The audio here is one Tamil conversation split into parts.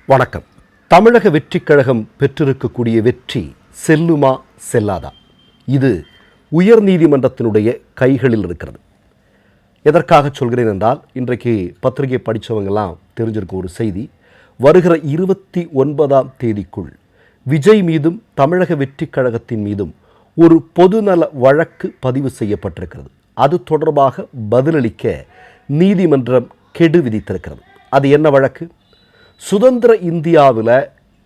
வணக்கம். தமிழக வெற்றிக் கழகம் பெற்றிருக்கக்கூடிய வெற்றி செல்லுமா செல்லாதா? இது உயர் நீதிமன்றத்தினுடைய கைகளில் இருக்கிறது. எதற்காக சொல்கிறேன் என்றால், இன்றைக்கு பத்திரிகை படித்தவங்கெல்லாம் தெரிஞ்சிருக்க ஒரு செய்தி. வருகிற 29ஆம் தேதிக்குள் விஜய் மீதும் தமிழக வெற்றிக் கழகத்தின் மீதும் ஒரு பொதுநல வழக்கு பதிவு செய்யப்பட்டிருக்கிறது. அது தொடர்பாக பதிலளிக்க நீதிமன்றம் கெடு விதித்திருக்கிறது. அது என்ன வழக்கு? சுதந்திர இந்தியாவில்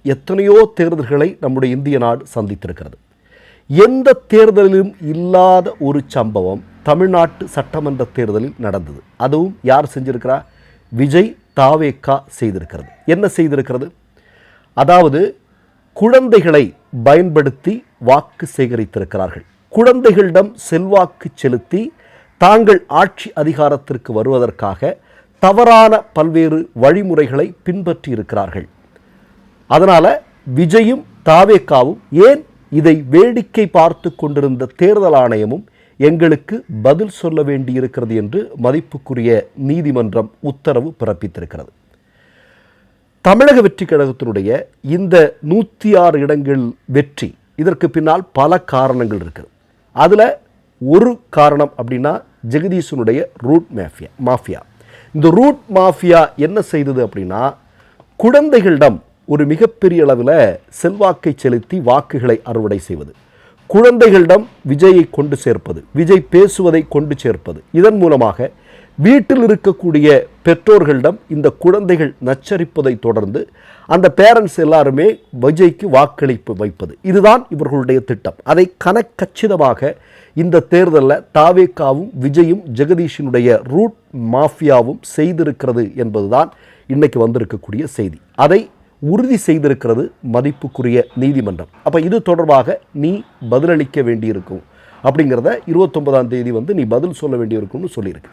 எத்தனையோ தேர்தல்களை நம்முடைய இந்திய நாடு சந்தித்திருக்கிறது. எந்த தேர்தலிலும் இல்லாத ஒரு சம்பவம் தமிழ்நாட்டு சட்டமன்ற தேர்தலில் நடந்தது. அதுவும் யார் செஞ்சிருக்கிறா? விஜய் தாவேகா செய்திருக்கிறது. என்ன செய்திருக்கிறது? அதாவது குழந்தைகளை பயன்படுத்தி வாக்கு சேகரித்திருக்கிறார்கள். குழந்தைகளிடம் செல்வாக்கு செலுத்தி தாங்கள் ஆட்சி அதிகாரத்திற்கு வருவதற்காக தவறான பல்வேறு வழிமுறைகளை பின்பற்றி இருக்கிறார்கள். அதனால் விஜயும் தாவேகாவும், ஏன் இதை வேடிக்கை பார்த்து கொண்டிருந்த தேர்தல் ஆணையமும் எங்களுக்கு பதில் சொல்ல வேண்டியிருக்கிறது என்று மதிப்புக்குரிய நீதிமன்றம் உத்தரவு பிறப்பித்திருக்கிறது. தமிழக வெற்றிக் கழகத்தினுடைய இந்த 106 இடங்கள் வெற்றி, இதற்கு பின்னால் பல காரணங்கள் இருக்குது. அதில் ஒரு காரணம் அப்படின்னா ஜெகதீசனுடைய ரூட் மாஃபியா. இந்த ரூட் மாஃபியா என்ன செய்தது அப்படின்னா, குழந்தைகளிடம் ஒரு மிகப்பெரிய அளவில் செல்வாக்கை செலுத்தி வாக்குகளை அறுவடை செய்வது, குழந்தைகளிடம் விஜயை கொண்டு சேர்ப்பது, விஜய் பேசுவதை கொண்டு சேர்ப்பது. இதன் மூலமாக வீட்டில் இருக்கக்கூடிய பெற்றோர்களிடம் இந்த குழந்தைகள் நச்சரிப்பதை தொடர்ந்து அந்த பேரண்ட்ஸ் எல்லாருமே விஜய்க்கு வாக்களிப்பு வைப்பது. இதுதான் இவர்களுடைய திட்டம். அதை கணக்கச்சிதமாக இந்த தேர்தலில் தாவேகாவும் விஜயும் ஜெகதீஷினுடைய ரூட் மாஃபியாவும் செய்திருக்கிறது என்பதுதான் இன்னைக்கு வந்திருக்கக்கூடிய செய்தி. அதை உறுதி செய்திருக்கிறது மதிப்புக்குரிய நீதிமன்றம். அப்போ இது தொடர்பாக நீ பதிலளிக்க வேண்டியிருக்கும் அப்படிங்கிறத 29ஆம் தேதி நீ பதில் சொல்ல வேண்டியிருக்கும்னு சொல்லியிருக்கு.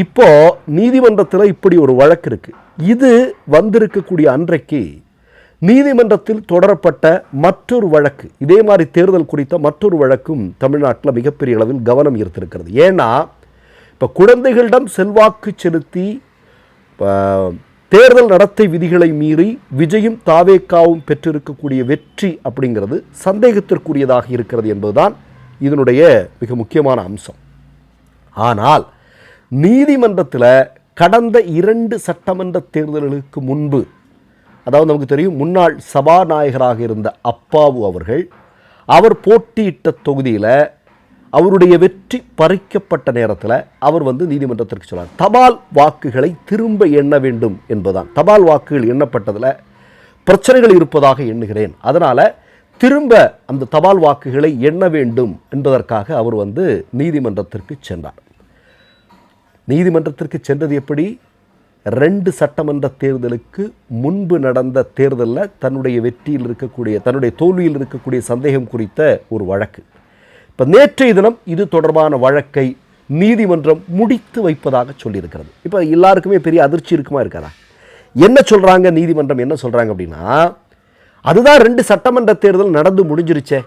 இப்போ நீதிமன்றத்தில் இப்படி ஒரு வழக்கு இருக்கு. இது வந்திருக்கக்கூடிய அன்றைக்கு நீதிமன்றத்தில் தொடரப்பட்ட மற்றொரு வழக்கு, இதே மாதிரி தேர்தல் குறித்த மற்றொரு வழக்கும் தமிழ்நாட்டில் மிகப்பெரிய அளவில் கவனம் ஈர்த்திருக்கிறது. ஏன்னா இப்போ குழந்தைகளிடம் செல்வாக்கு செலுத்தி தேர்தல் நடத்தை விதிகளை மீறி விஜயும் தாவேகாவும் பெற்றிருக்கக்கூடிய வெற்றி அப்படிங்கிறது சந்தேகத்திற்குரியதாக இருக்கிறது என்பதுதான் இதனுடைய மிக முக்கியமான அம்சம். ஆனால் நீதிமன்றத்தில் கடந்த 2 சட்டமன்ற தேர்தல்களுக்கு முன்பு, அதாவது நமக்கு தெரியும், முன்னாள் சபாநாயகராக இருந்த அப்பாவு அவர் போட்டியிட்ட தொகுதியில் அவருடைய வெற்றி பறிக்கப்பட்ட நேரத்தில் அவர் நீதிமன்றத்திற்கு சொன்னார், தபால் வாக்குகளை திரும்ப எண்ண வேண்டும் என்பதுதான். தபால் வாக்குகள் எண்ணப்பட்டதில் பிரச்சனைகள் இருப்பதாக எண்ணுகிறேன், அதனால் திரும்ப அந்த தபால் வாக்குகளை எண்ண வேண்டும் என்பதற்காக அவர் நீதிமன்றத்திற்கு சென்றார். நீதிமன்றத்திற்கு சென்றது எப்படி? 2 சட்டமன்ற தேர்தலுக்கு முன்பு நடந்த தேர்தலில் தன்னுடைய வெற்றியில் இருக்கக்கூடிய, தன்னுடைய தோல்வியில் இருக்கக்கூடிய சந்தேகம் குறித்த ஒரு வழக்கு. இப்போ நேற்றைய தினம் இது தொடர்பான வழக்கை நீதிமன்றம் முடித்து வைப்பதாக சொல்லியிருக்கிறது. இப்போ எல்லாருக்குமே பெரிய அதிர்ச்சி இருக்குமா இருக்காதா? என்ன சொல்கிறாங்க நீதிமன்றம்? என்ன சொல்கிறாங்க அப்படின்னா, அதுதான் 2 சட்டமன்ற தேர்தல் நடந்து முடிஞ்சிருச்சே,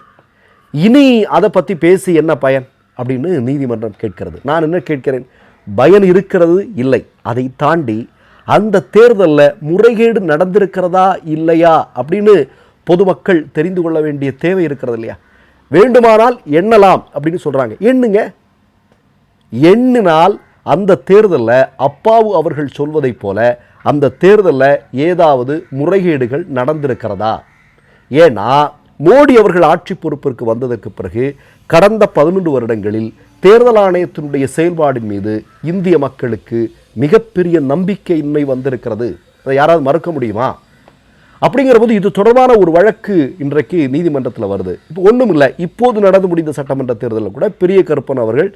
இனி அதை பற்றி பேசி என்ன பயன் அப்படின்னு நீதிமன்றம் கேட்கிறது. நான் என்ன கேட்கிறேன்? பயன் இருக்கிறது இல்லை. அதை தாண்டி அந்த தேர்தலில் முறைகேடு நடந்திருக்கிறதா இல்லையா அப்படின்னு பொதுமக்கள் தெரிந்து கொள்ள வேண்டிய தேவை இருக்கிறது இல்லையா? வேண்டுமானால் எண்ணலாம் அப்படின்னு சொல்கிறாங்க. எண்ணுங்க. எண்ணினால் அந்த தேர்தலில் அப்பாவு அவர்கள் சொல்வதைப் போல அந்த தேர்தலில் ஏதாவது முறைகேடுகள் நடந்திருக்கிறதா? ஏன்னா மோடி அவர்கள் ஆட்சி பொறுப்பிற்கு வந்ததற்கு பிறகு கடந்த 11 வருடங்களில் தேர்தல் ஆணையத்தினுடைய செயல்பாடின் மீது இந்திய மக்களுக்கு மிகப்பெரிய நம்பிக்கையின்மை வந்திருக்கிறது. அதை யாராவது மறுக்க முடியுமா? அப்படிங்கிற போது இது தொடர்பான ஒரு வழக்கு இன்றைக்கு நீதிமன்றத்தில் வருது. இப்போ ஒன்றும் இல்லை, இப்போது நடந்து முடிந்த சட்டமன்ற தேர்தலில் கூட பெரிய கருப்பன் அவர்கள்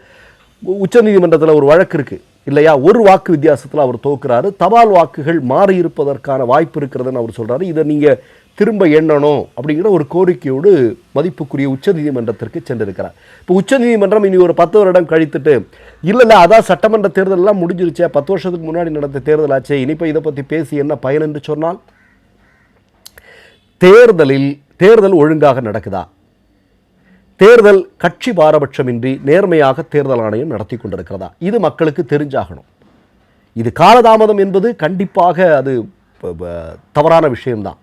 உச்ச நீதிமன்றத்தில் ஒரு வழக்கு இருக்கு இல்லையா? ஒரு வாக்கு வித்தியாசத்தில் அவர் தோக்குறாரு. தபால் வாக்குகள் மாறி இருப்பதற்கான வாய்ப்பு இருக்கிறதுன்னு அவர் சொல்றாரு. இதை நீங்க திரும்ப எண்ணணும் அப்படிங்கிற ஒரு கோரிக்கையோடு மதிப்புக்குரிய உச்ச நீதிமன்றத்திற்கு சென்றிருக்கிறார். இப்போ உச்ச நீதிமன்றம் இனி ஒரு 10 வருடம் கழித்துட்டு, இல்லை அதான் சட்டமன்ற தேர்தலெல்லாம் முடிஞ்சிருச்சே, 10 வருஷத்துக்கு முன்னாடி நடந்த தேர்தல் ஆச்சே, இனிப்போ இதை பற்றி பேசி என்ன பயன் என்று சொன்னால், தேர்தல் ஒழுங்காக நடக்குதா? தேர்தல் கட்சி பாரபட்சமின்றி நேர்மையாக தேர்தல் ஆணையம் நடத்தி கொண்டிருக்கிறதா? இது மக்களுக்கு தெரிஞ்சாகணும். இது காலதாமதம் என்பது கண்டிப்பாக அது தவறான விஷயம்தான்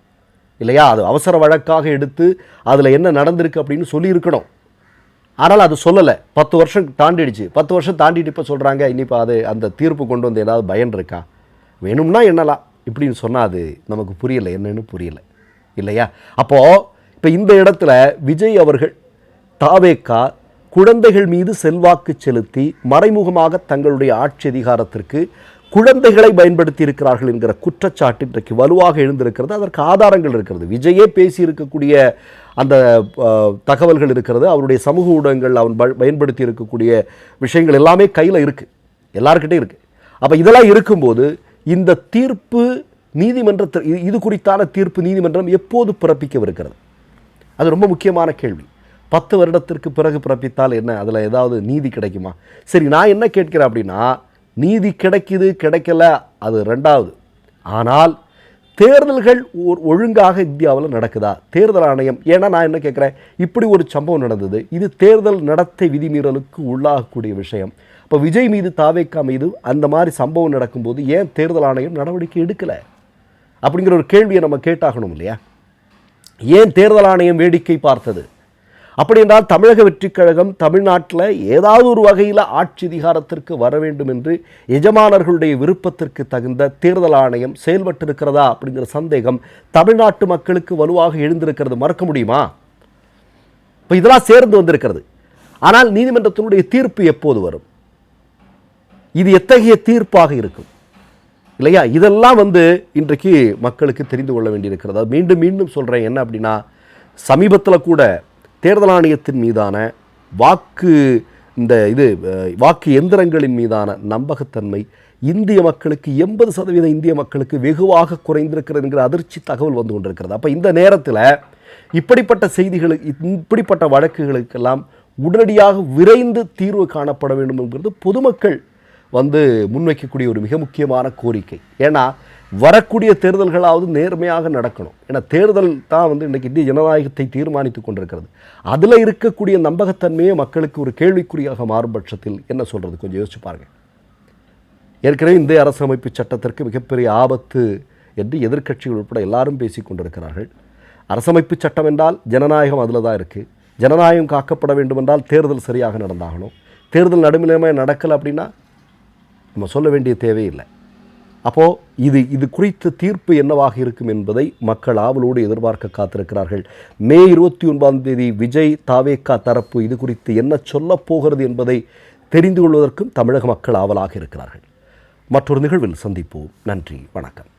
இல்லையா? அது அவசர வழக்காக எடுத்து அதில் என்ன நடந்திருக்கு அப்படின்னு சொல்லியிருக்கணும். ஆனால் அது சொல்லலை. 10 வருஷம் தாண்டிடுச்சு. 10 வருஷம் தாண்டிட்டு இப்போ சொல்கிறாங்க இனிப்போ அது அந்த தீர்ப்பு கொண்டு வந்து ஏதாவது பயன் இருக்கா? வேணும்னா என்னலாம் இப்படின்னு சொன்னால் அது நமக்கு புரியலை, என்னன்னு புரியலை இல்லையா? அப்போது இப்போ இந்த இடத்துல விஜய் அவர்கள் தாவேக்கா குழந்தைகள் மீது செல்வாக்கு செலுத்தி மறைமுகமாக தங்களுடைய ஆட்சி அதிகாரத்திற்கு குழந்தைகளை பயன்படுத்தி இருக்கிறார்கள் என்கிற குற்றச்சாட்டு இன்றைக்கு வலுவாக எழுந்திருக்கிறது. அதற்கு ஆதாரங்கள் இருக்கிறது. விஜயே பேசியிருக்கக்கூடிய அந்த தகவல்கள் இருக்கிறது. அவருடைய சமூக ஊடகங்கள் அவன் பயன்படுத்தி இருக்கக்கூடிய விஷயங்கள் எல்லாமே கையில் இருக்குது, எல்லாருக்கிட்டே இருக்குது. அப்போ இதெல்லாம் இருக்கும்போது இந்த தீர்ப்பு நீதிமன்றத்தில் இது குறித்தான தீர்ப்பு நீதிமன்றம் எப்போது பிறப்பிக்கவிருக்கிறது? அது ரொம்ப முக்கியமான கேள்வி. 10 வருடத்திற்கு பிறகு பிறப்பித்தால் என்ன, அதில் ஏதாவது நீதி கிடைக்குமா? சரி, நான் என்ன கேட்கிறேன் அப்படின்னா, நீதி கிடைக்குது கிடைக்கல அது ரெண்டாவது. ஆனால் தேர்தல்கள் ஒழுங்காக இந்தியாவில் நடக்குதா? தேர்தல் ஆணையம், ஏன்னா நான் என்ன கேட்குறேன், இப்படி ஒரு சம்பவம் நடந்தது, இது தேர்தல் நடத்தை விதிமீறலுக்கு உள்ளாகக்கூடிய விஷயம். இப்போ விஜய் மீது தாவேக்கா மீது அந்த மாதிரி சம்பவம் நடக்கும்போது ஏன் தேர்தல் ஆணையம் நடவடிக்கை எடுக்கலை அப்படிங்கிற ஒரு கேள்வியை நம்ம கேட்டாகணும் இல்லையா? ஏன் தேர்தல் ஆணையம் வேடிக்கை பார்த்தது? அப்படி என்றால் தமிழக வெற்றிக் கழகம் தமிழ்நாட்டில் ஏதாவது ஒரு வகையில் ஆட்சி அதிகாரத்திற்கு வர வேண்டும் என்று எஜமானர்களுடைய விருப்பத்திற்கு தகுந்த தேர்தல் ஆணையம் செயல்பட்டிருக்கிறதா அப்படிங்கிற சந்தேகம் தமிழ்நாட்டு மக்களுக்கு வலுவாக எழுந்திருக்கிறது. மறக்க முடியுமா? இப்போ இதெல்லாம் சேர்ந்து வந்திருக்கிறது. ஆனால் நீதிமன்றத்தினுடைய தீர்ப்பு எப்போது வரும்? இது எத்தகைய தீர்ப்பாக இருக்கும் இல்லையா? இதெல்லாம் இன்றைக்கு மக்களுக்கு தெரிந்து கொள்ள வேண்டியிருக்கிறது. மீண்டும் மீண்டும் சொல்கிறேன், என்ன அப்படின்னா, சமீபத்தில் கூட தேர்தல் ஆணையத்தின் மீதான வாக்கு எந்திரங்களின் மீதான நம்பகத்தன்மை இந்திய மக்களுக்கு 80% இந்திய மக்களுக்கு வெகுவாக குறைந்திருக்கிறது என்கிற அதிர்ச்சி தகவல் வந்து கொண்டிருக்கிறது. அப்போ இந்த நேரத்தில் இப்படிப்பட்ட செய்திகளுக்கு, இப்படிப்பட்ட வழக்குகளுக்கெல்லாம் உடனடியாக விரைந்து தீர்வு காணப்பட வேண்டும் என்கிறது பொதுமக்கள் முன்வைக்கக்கூடிய ஒரு மிக முக்கியமான கோரிக்கை. ஏன்னா வரக்கூடிய தேர்தல்களாவது நேர்மையாக நடக்கணும். ஏன்னா தேர்தல் தான் இன்றைக்கி இந்திய ஜனநாயகத்தை தீர்மானித்து கொண்டிருக்கிறது. அதில் இருக்கக்கூடிய நம்பகத்தன்மையே மக்களுக்கு ஒரு கேள்விக்குறியாக மாறும் பட்சத்தில் என்ன சொல்கிறது, கொஞ்சம் யோசிச்சு பாருங்கள். ஏற்கனவே இந்திய அரசமைப்பு சட்டத்திற்கு மிகப்பெரிய ஆபத்து என்று எதிர்க்கட்சிகள் உட்பட எல்லாரும் பேசி கொண்டிருக்கிறார்கள். அரசமைப்பு சட்டம் என்றால் ஜனநாயகம் அதில் தான் இருக்குது. ஜனநாயகம் காக்கப்பட வேண்டுமென்றால் தேர்தல் சரியாக நடந்தாகணும். தேர்தல் நடுநிலைமை நடக்கலை அப்படின்னா நம்ம சொல்ல வேண்டிய தேவையில்லை. அப்போது இது குறித்த தீர்ப்பு என்னவாக இருக்கும் என்பதை மக்கள் ஆவலோடு எதிர்பார்க்க காத்திருக்கிறார்கள். மே 29 விஜய் தாவேக்கா தரப்பு இது குறித்து என்ன சொல்லப் போகிறது என்பதை தெரிந்து கொள்வதற்கும் தமிழக மக்கள் ஆவலாக இருக்கிறார்கள். மற்றொரு நிகழ்வில் சந்திப்போம். நன்றி, வணக்கம்.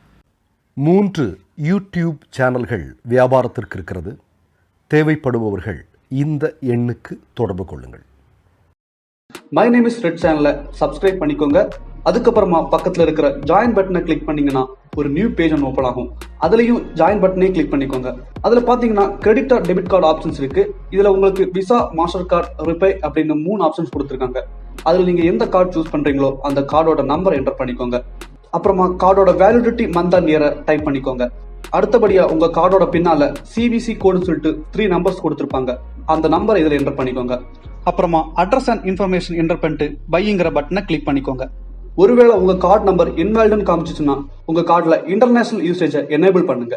3 யூடியூப் சேனல்கள் வியாபாரத்திற்கு இருக்கிறது. தேவைப்படுபவர்கள் இந்த எண்ணுக்கு தொடர்பு கொள்ளுங்கள். மை நேம் இஸ் ரெட் சேனலை சப்ஸ்கிரைப் பண்ணிக்கோங்க. அதுக்கப்புறமா பக்கத்தில் இருக்கிற ஜாயின் பட்டனை கிளிக் பண்ணீங்கன்னா ஒரு நியூ பேஜ் ஒன்று ஓப்பன் ஆகும். அதுலேயும் ஜாயின் பட்டனே கிளிக் பண்ணிக்கோங்க. அதில் பார்த்தீங்கன்னா credit R debit card options இருக்கு. இதில் உங்களுக்கு விசா, மாஸ்டர் கார்டு, ரிப்பே அப்படின்னு 3 ஆப்ஷன்ஸ் கொடுத்துருக்காங்க. அதில் நீங்கள் எந்த கார்டு சூஸ் பண்ணுறீங்களோ அந்த கார்டோட நம்பர் என்டர் பண்ணிக்கோங்க. அப்புறமா கார்டோட வேலிடிட்டி மந்த் அண்ட் இயரை டைப் பண்ணிக்கோங்க. அடுத்தபடியா உங்க கார்டோட பின்னால சிவிசி கோடுன்னு சொல்லிட்டு 3 நம்பர்ஸ் கொடுத்துருப்பாங்க. அந்த நம்பரை இதில் என்டர் பண்ணிக்கோங்க. அப்புறமா அட்ரஸ் அண்ட் இன்ஃபர்மேஷன் என்டர் பண்ணிட்டு பைங்கிற பட்டனை கிளிக் பண்ணிக்கோங்க. ஒருவேளை உங்க கார்டு நம்பர் இன்வாலிட்னு காமிச்சிச்சுன்னா உங்க கார்டுல இன்டர்நேஷனல் யூசேஜை எனேபிள் பண்ணுங்க.